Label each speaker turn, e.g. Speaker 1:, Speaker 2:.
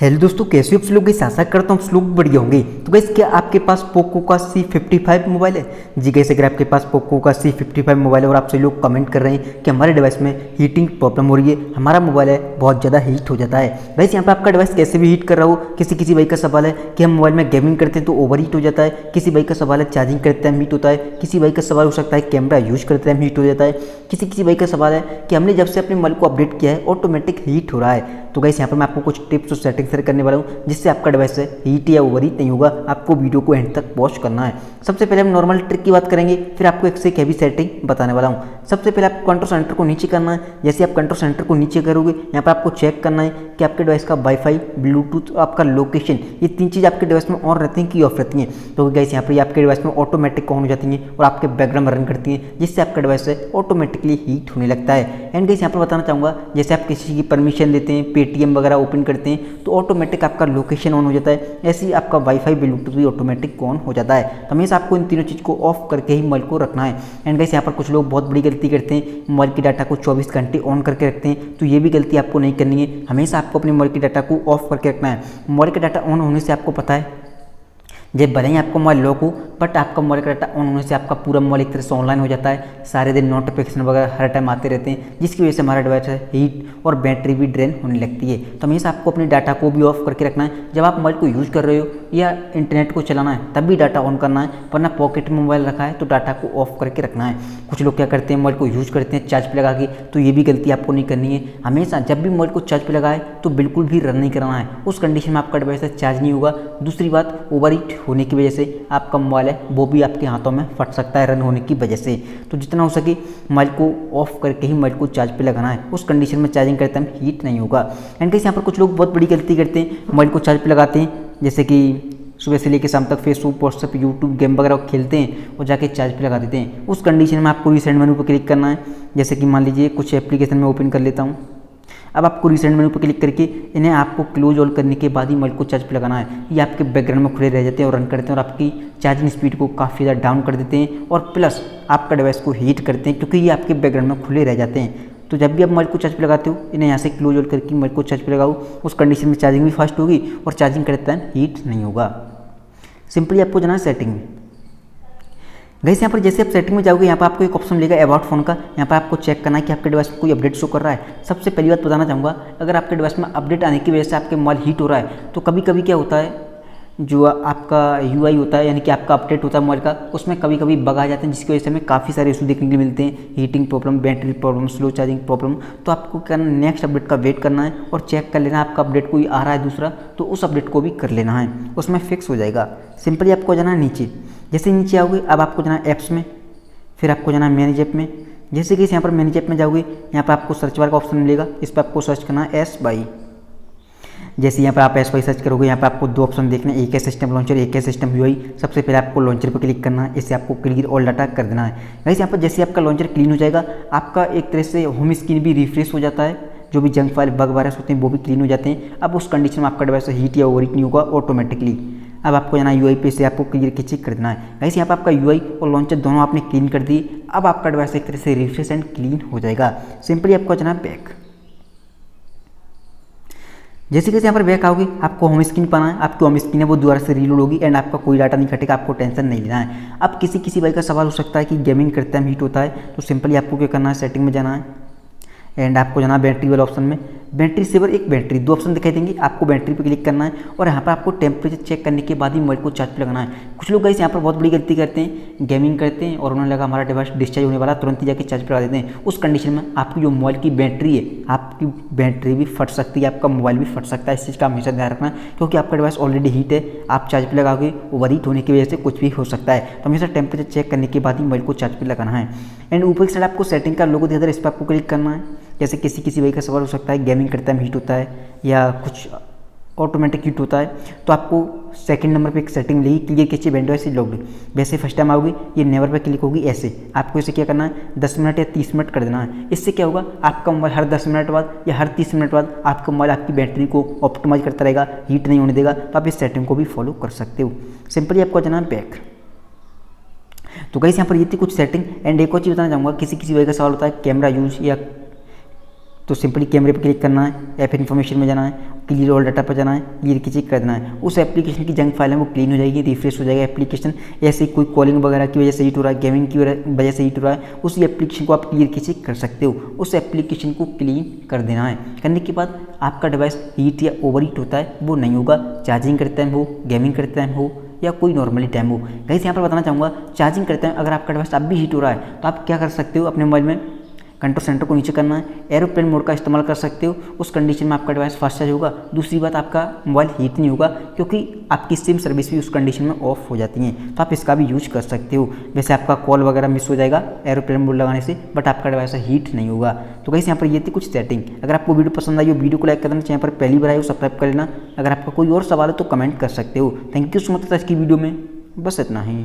Speaker 1: Hello दोस्तों, कैसे हो आप लोग? गाइस आशा करता हूँ आप लोग बढ़िया होंगे। तो गाइस क्या आपके पास पोको का C55 मोबाइल है? जी गाइस, अगर आपके पास पोको का C55 मोबाइल है और आपसे लोग कमेंट कर रहे हैं कि हमारे डिवाइस में हीटिंग प्रॉब्लम हो रही है, हमारा मोबाइल है बहुत ज़्यादा हीट हो जाता है। गाइस यहाँ पे आपका डिवाइस कैसे भी हीट कर रहा हो, किसी भाई का सवाल है कि हम मोबाइल में गेमिंग करते हैं तो ओवर हीट हो जाता है, किसी भाई का सवाल है चार्जिंग करते हैं हीट होता है, किसी भाई का सवाल हो सकता है कैमरा यूज करते हैं हीट हो जाता है, किसी भाई का सवाल है कि हमने जब से अपने मोबाइल को अपडेट किया है ऑटोमेटिक हीट हो रहा है। तो गाइस यहाँ पर मैं आपको कुछ टिप्स और सेटिंग शेयर करने वाला हूँ जिससे आपका डिवाइस है हीट या ओवर हीट नहीं होगा। आपको वीडियो को एंड तक वॉच करना है। सबसे पहले हम नॉर्मल ट्रिक की बात करेंगे, फिर आपको एक से एक हैवी सेटिंग बताने वाला हूँ। सबसे पहले आपको कंट्रोल सेंटर को नीचे करना है। जैसे आप कंट्रोल सेंटर को नीचे करोगे, यहाँ पर आपको चेक करना है कि आपके डिवाइस का वाईफाई, ब्लूटूथ, आपका लोकेशन, ये तीन चीज़ आपके डिवाइस में ऑन रहती हैं कि ऑफ रहती हैं। तो गाइस यहाँ पर आपके डिवाइस में ऑटोमेटिक ऑन हो जाती हैं और आपके बैकग्राउंड में रन करती हैं, जिससे आपका डिवाइस है ऑटोमेटिकली हीट होने लगता है। एंड गाइस यहाँ पर बताना चाहूँगा, जैसे आप किसी की परमिशन देते हैं, पेटीएम वगैरह ओपन करते हैं तो ऑटोमेटिक आपका लोकेशन ऑन हो जाता है, ऐसे ही आपका वाईफाई, ब्लूटूथ भी ऑटोमेटिक ऑन हो जाता है। तो हमेशा आपको इन तीनों चीज़ को ऑफ करके ही मोबाइल को रखना है। एंड गाइस यहाँ पर कुछ लोग बहुत बड़ी गलती करते हैं, मोबाइल की डाटा को 24 घंटे ऑन करके रखते हैं, तो ये भी गलती आपको नहीं करनी है। हमेशा आपको अपने मोबाइल की डाटा को ऑफ करके रखना है। मोबाइल का डाटा ऑन होने से आपको पता है, जब भले ही आपका मोबाइल लॉक हो बट आपका मोबाइल का डाटा ऑन होने से आपका पूरा मोबाइल एक तरह से ऑनलाइन हो जाता है। सारे दिन नोटिफिकेशन वगैरह हर टाइम आते रहते हैं, जिसकी वजह से हमारा डिवाइस हीट और बैटरी भी ड्रेन होने लगती है। तो हमेशा आपको अपने डाटा को भी ऑफ करके रखना है। जब आप मोबाइल को यूज़ कर रहे हो या इंटरनेट को चलाना है तब भी डाटा ऑन करना है, वरना पॉकेट में मोबाइल रखा है तो डाटा को ऑफ करके रखना है। कुछ लोग क्या करते हैं, मोबाइल को यूज़ करते हैं चार्ज पर लगा के, तो ये भी गलती आपको नहीं करनी है। हमेशा जब भी मोबाइल को चार्ज पर लगाए तो बिल्कुल भी रन नहीं करना है, उस कंडीशन में आपका डिवाइस चार्ज नहीं होगा। दूसरी बात, ओवर हीट होने की वजह से आपका मोबाइल है वो भी आपके हाथों में फट सकता है रन होने की वजह से। तो जितना हो सके मोबाइल को ऑफ करके ही मोबाइल को चार्ज पे लगाना है, उस कंडीशन में चार्जिंग करते हैं हीट नहीं होगा। एंड गाइस यहाँ पर कुछ लोग बहुत बड़ी गलती करते हैं, मोबाइल को चार्ज पे लगाते हैं, जैसे कि सुबह से लेकर शाम तक फेसबुक, व्हाट्सएप, यूट्यूब, गेम वगैरह खेलते हैं और जाके चार्ज पे लगा देते हैं। उस कंडीशन में आपको रीसेंट मेनू पर क्लिक करना है। जैसे कि मान लीजिए कुछ एप्लीकेशन में ओपन कर लेता हूँ। अब आपको रिसेंट मेनू पर क्लिक करके इन्हें आपको क्लोज ऑल करने के बाद ही मोबाइल को चार्ज पे लगाना है। ये आपके बैकग्राउंड में खुले रह जाते हैं और रन करते हैं और आपकी चार्जिंग स्पीड को काफ़ी ज़्यादा डाउन कर देते हैं और प्लस आपका डिवाइस को हीट करते हैं, क्योंकि ये आपके बैकग्राउंड में खुले रह जाते हैं। तो जब भी आप मोबाइल को चार्ज पे लगाते हो, इन्हें यहाँ से क्लोज ऑल करके मोबाइल को चार्ज पे लगाओ, उस कंडीशन में चार्जिंग भी फास्ट होगी और चार्जिंग करते टाइम हीट नहीं होगा। सिंपली आपको जाना है सेटिंग में। गाइस यहाँ पर जैसे आप सेटिंग में जाओगे, यहाँ पर आपको एक ऑप्शन मिलेगा अबाउट फोन का। यहाँ पर आपको चेक करना है कि आपके डिवाइस में कोई अपडेट शो कर रहा है। सबसे पहली बात बताना चाहूँगा, अगर आपके डिवाइस में अपडेट आने की वजह से आपके मोबाइल हीट हो रहा है तो कभी कभी क्या होता है, जो आपका UI होता है यानी कि आपका अपडेट होता है मोबाइल का, उसमें कभी कभी बग आ जाते हैं, जिसकी वजह से हमें काफ़ी सारे इशू देखने के लिए मिलते हैं, heating problem, battery problem, slow charging problem. तो आपको क्या करना, नेक्स्ट अपडेट का वेट करना है और चेक कर लेना है आपका अपडेट कोई आ रहा है दूसरा, तो उस अपडेट को भी कर लेना है, उसमें फिक्स हो जाएगा। सिंपली आपको जाना है नीचे। जैसे नीचे आओगे, अब आपको जाना है ऐप्स में, फिर आपको जाना है मैनेज ऐप में। जैसे कि यहाँ पर मैनेज ऐप में जाओगे, यहाँ पर आपको सर्च बार का ऑप्शन मिलेगा, इस पर आपको सर्च करना है SBUY। जैसे यहाँ पर आप SBUY सर्च करोगे, यहाँ पर आपको दो ऑप्शन देखने, एक है सिस्टम लॉन्चर, एक है सिस्टम UI। सबसे पहले आपको लॉन्चर पर क्लिक करना है, इससे आपको क्लियर ऑल डाटा कर देना है। गाइस यहाँ पर जैसे आपका लॉन्चर क्लीन हो जाएगा, आपका एक तरह से होम स्क्रीन भी रिफ्रेश हो जाता है, जो भी जंक फाइल, बग वायरस होते हैं वो भी क्लीन हो जाते हैं। अब उस कंडीशन में आपका डिवाइस हीट या ओवर हीट नहीं होगा ऑटोमेटिकली। अब आपको जाना UI पे, से आपको क्लियर के चेक कर देना है। गाइस यहाँ पर आपका UI और लॉन्चर दोनों आपने क्लीन कर दी। अब आपका डिवाइस एक तरह से रिफ्रेश एंड क्लीन हो जाएगा। सिंपली आपको जाना बैक। जैसे कि यहाँ पर बैक आओगे, आपको होम स्क्रीन पर आना है। आपकी होम स्क्रीन है वो दोबारा से रीलोड होगी एंड आपका कोई डाटा नहीं कटेगा, आपको टेंशन नहीं लेना है। अब किसी भाई का सवाल हो सकता है कि गेमिंग करते टाइम हीट होता है, तो सिंपली आपको क्या करना है, सेटिंग में जाना है एंड आपको जाना बैटरी वाले ऑप्शन में। बैटरी सेवर, एक बैटरी, दो ऑप्शन दिखाई देंगे, आपको बैटरी पे क्लिक करना है और यहाँ पर आपको टेम्परेचर चेक करने के बाद ही मोबाइल को चार्ज पे लगाना है। कुछ लोग गाइस यहाँ पर बहुत बड़ी गलती करते हैं, गेमिंग करते हैं और उन्हें लगा हमारा डिवाइस डिस्चार्ज होने वाला, तुरंत ही जाके चार्ज पे लगा देते हैं। उस कंडीशन में आपकी जो मोबाइल की बैटरी है, आपकी बैटरी भी फट सकती है, आपका मोबाइल भी फट सकता है। इस चीज़ का हमेशा ध्यान रखना, क्योंकि आपका डिवाइस ऑलरेडी हीट है, आप चार्ज पे लगाओगे, ओवर हीट होने की वजह से कुछ भी हो सकता है। तो हमेशा टेम्परेचर चेक करने के बाद ही मोबाइल को चार्ज पे लगाना है। एंड ऊपर की साइड आपको सेटिंग का लोगो दिया, इस पर आपको क्लिक करना है। जैसे किसी भाई का सवाल हो सकता है, गेमिंग करते टाइम हीट होता है या कुछ ऑटोमेटिक हीट होता है, तो आपको सेकंड नंबर पे एक सेटिंग मिलेगी, क्लियर कीजिए विंडो से लॉग्ड। वैसे फर्स्ट टाइम आओगी, ये नेवर पे क्लिक होगी। ऐसे आपको इसे क्या करना है, 10 मिनट या 30 मिनट कर देना है। इससे क्या होगा, आपका मोबाइल हर 10 मिनट बाद या हर 30 मिनट बाद आपका मोबाइल आपकी बैटरी को ऑप्टिमाइज करता रहेगा, हीट नहीं होने देगा। तो आप इस सेटिंग को भी फॉलो कर सकते हो। सिंपली आपको जाना है बैक। तो गाइस यहाँ पर ये थी कुछ सेटिंग। एंड एक और चीज़ बताना चाहूँगा, किसी भाई का सवाल होता है कैमरा यूज या, तो सिंपली कैमरे पर क्लिक करना है, ऐप इन्फॉर्मेशन में जाना है क्लियर ऑल डाटा पर जाना है, क्लियर की चेक कर देना है। उस एप्लीकेशन की जंक फाइल है वो क्लीन हो जाएगी, रिफ्रेश हो जाएगा एप्लीकेशन। ऐसे कोई कॉलिंग वगैरह की वजह से हीट हो रहा है, गेमिंग की वजह से हीट हो रहा है, उस एप्लीकेशन को आप क्लियर की चेक कर सकते हो। उस एप्लीकेशन को क्लीन कर देना है। करने के बाद आपका डिवाइस हीट या ओवर हीट होता है वो नहीं होगा। चार्जिंग करते टाइम हो, गेमिंग करते टाइम हो या कोई नॉर्मली टाइम हो। गाइस यहाँ पर बताना चाहूँगा, चार्जिंग करते हैं अगर आपका डिवाइस अब भी हीट हो रहा है तो आप क्या कर सकते हो, अपने मोबाइल में कंट्रोल सेंटर को नीचे करना है, एरोप्लेन मोड का इस्तेमाल कर सकते हो। उस कंडीशन में आपका डिवाइस फास्ट चार्ज होगा। दूसरी बात, आपका मोबाइल हीट नहीं होगा क्योंकि आपकी सिम सर्विस भी उस कंडीशन में ऑफ हो जाती हैं, तो आप इसका भी यूज कर सकते हो। वैसे आपका कॉल वगैरह मिस हो जाएगा एरोप्लेन मोड लगाने से, बट आपका डिवाइस हीट नहीं होगा। तो गाइस यहाँ पर ये थी कुछ सेटिंग। अगर आपको वीडियो पसंद आई हो, वीडियो को लाइक कर देना, चैनल पर पहली बार आए हो सब्सक्राइब कर लेना। अगर आपका कोई और सवाल है तो कमेंट कर सकते हो। Thank you so much. इसकी वीडियो में बस इतना ही।